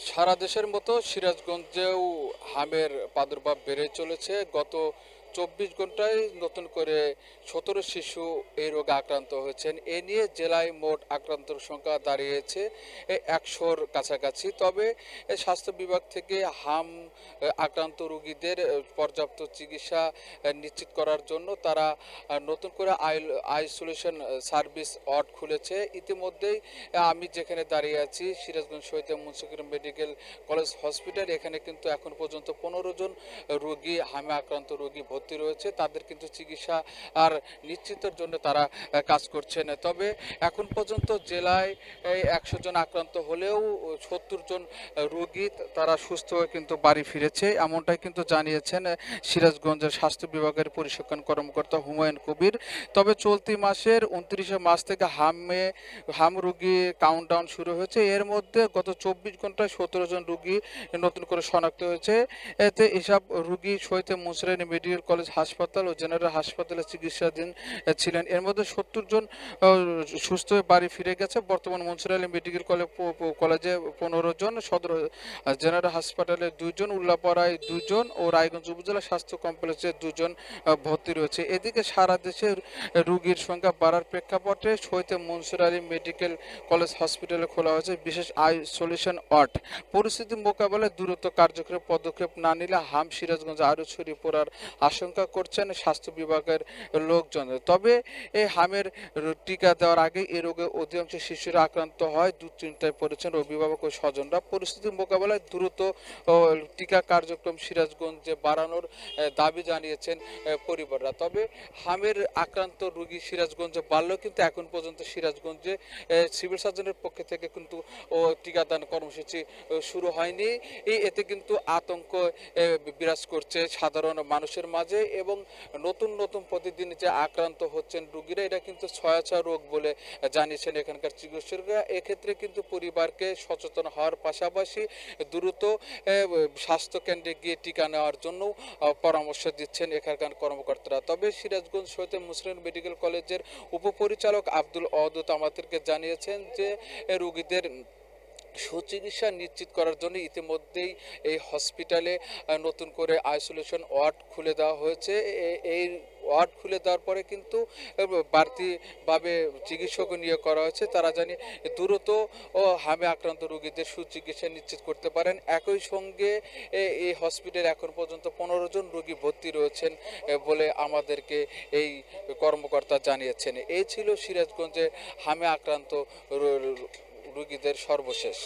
সারা দেশের মতো সিরাজগঞ্জেও হামের প্রাদুর্ভাব বেড়ে চলেছে। গত ২৪ ঘন্টায় নতুন করে ১৭ শিশু এই রোগে আক্রান্ত হয়েছেন। এ নিয়ে জেলায় মোট আক্রান্তের সংখ্যা দাঁড়িয়েছে ১০০-র কাছাকাছি। তবে স্বাস্থ্য বিভাগ থেকে আক্রান্ত রোগীদের পর্যাপ্ত চিকিৎসা নিশ্চিত করার জন্য তারা নতুন করে আইসোলেশন সার্ভিস ওয়ার্ড খুলেছে। ইতিমধ্যেই আমি যেখানে দাঁড়িয়ে আছি সিরাজগঞ্জ শহীদ মুন্সিগঞ্জ মেডিকেল কলেজ হসপিটাল, এখানে কিন্তু এখন পর্যন্ত ১৫ জন রোগী আক্রান্ত রোগী ভর্তি রয়েছে। তাদের কিন্তু চিকিৎসা আর নিশ্চিতের জন্য তারা কাজ করছেন। তবে এখন পর্যন্ত জেলায় ১০০ জন আক্রান্ত হলেও ৭০ জন রোগী তারা সুস্থ হয়ে কিন্তু বাড়ি ফিরেছে, এমনটাই কিন্তু জানিয়েছেন সিরাজগঞ্জের স্বাস্থ্য বিভাগের পরিসংখ্যান কর্মকর্তা হুমায়ুন কবির। তবে চলতি মাসের ২৯শে মার্চ থেকে রোগী কাউন্টডাউন শুরু হয়েছে। এর মধ্যে গত ২৪ ঘন্টায় ১৭ জন রোগী নতুন করে শনাক্ত হয়েছে। এতে এসব রোগী শহীদ মুন্সিগঞ্জ মেডিকেল কলেজ হাসপাতাল ও জেনারেল হাসপাতালে চিকিৎসাধীন ছিলেন। এর মধ্যে ৭০ জন সুস্থ হয়ে বাড়ি ফিরে গেছে। বর্তমান মুন্সিগঞ্জ মেডিকেল কলেজে ১৫ জন, সদর জেনারেল হাসপাতালে ২ জন, উল্লাপাড়ায় ২ জন ও রায়গঞ্জ উপজেলা স্বাস্থ্য কমপ্লেক্সে ২ জন ভর্তি রয়েছে। এদিকে সারা দেশে রোগীর সংখ্যা বাড়ার প্রেক্ষাপটে শহীদ মুন্সিগঞ্জ মেডিকেল কলেজ হসপিটালে খোলা হয়েছে বিশেষ আইসোলেশন ওয়ার্ড। পরিস্থিতি মোকাবেলায় দ্রুত কার্যকরী পদক্ষেপ না নিলে সিরাজগঞ্জ আরও ছড়িয়ে পড়ার আশঙ্কা করছেন স্বাস্থ্য বিভাগের লোকজন। তবে এই টিকা দেওয়ার আগে এ রোগে অধিকাংশ শিশুরা আক্রান্ত হয়, দুশ্চিন্তায় পড়েছেন অভিভাবক ও স্বজনরা। পরিস্থিতি মোকাবেলায় দ্রুত টিকা কার্যক্রম সিরাজগঞ্জে বাড়ানোর দাবি জানিয়েছেন পরিবাররা। তবে আক্রান্ত রোগী সিরাজগঞ্জে বাড়লেও কিন্তু এখন পর্যন্ত সিরাজগঞ্জে সিভিল সার্জনের পক্ষ থেকে কিন্তু টিকাদান কর্মসূচি শুরু হয়নি। এতে কিন্তু আতঙ্ক বিরাজ করছে সাধারণ মানুষের মাঝে, এবং নতুন নতুন প্রতিদিন যে আক্রান্ত হচ্ছেন রোগীরা, এটা কিন্তু ছয়াছয় রোগ বলে জানিয়েছেন এখানকার চিকিৎসকরা। এক্ষেত্রে কিন্তু পরিবারকে সচেতন হওয়ার পাশাপাশি দ্রুত স্বাস্থ্য কেন্দ্রে গিয়ে টিকা নেওয়ার জন্য পরামর্শ দিচ্ছেন এখানকার কর্মকর্তারা। তবে সিরাজগঞ্জ শহীদ মুন্সিগঞ্জ মেডিকেল কলেজের উপপরিচালক আব্দুল ওয়াদুদ আমাদেরকে জানিয়েছেন যে রোগীদের সুচিকিৎসা নিশ্চিত করার জন্য ইতিমধ্যেই এই হসপিটালে নতুন করে আইসোলেশন ওয়ার্ড খুলে দেওয়া হয়েছে। এই ওয়ার্ড খুলে দেওয়ার পরে কিন্তু বাড়তিভাবে চিকিৎসক নিয়োগ করা হয়েছে, তারা জানি দ্রুত আক্রান্ত রোগীদের সুচিকিৎসা নিশ্চিত করতে পারেন। একই সঙ্গে এই হসপিটালে এখন পর্যন্ত ১৫ জন রোগী ভর্তি রয়েছেন বলে আমাদেরকে এই কর্মকর্তা জানিয়েছেন। এই ছিল সিরাজগঞ্জে আক্রান্ত রোগীদের সর্বশেষ।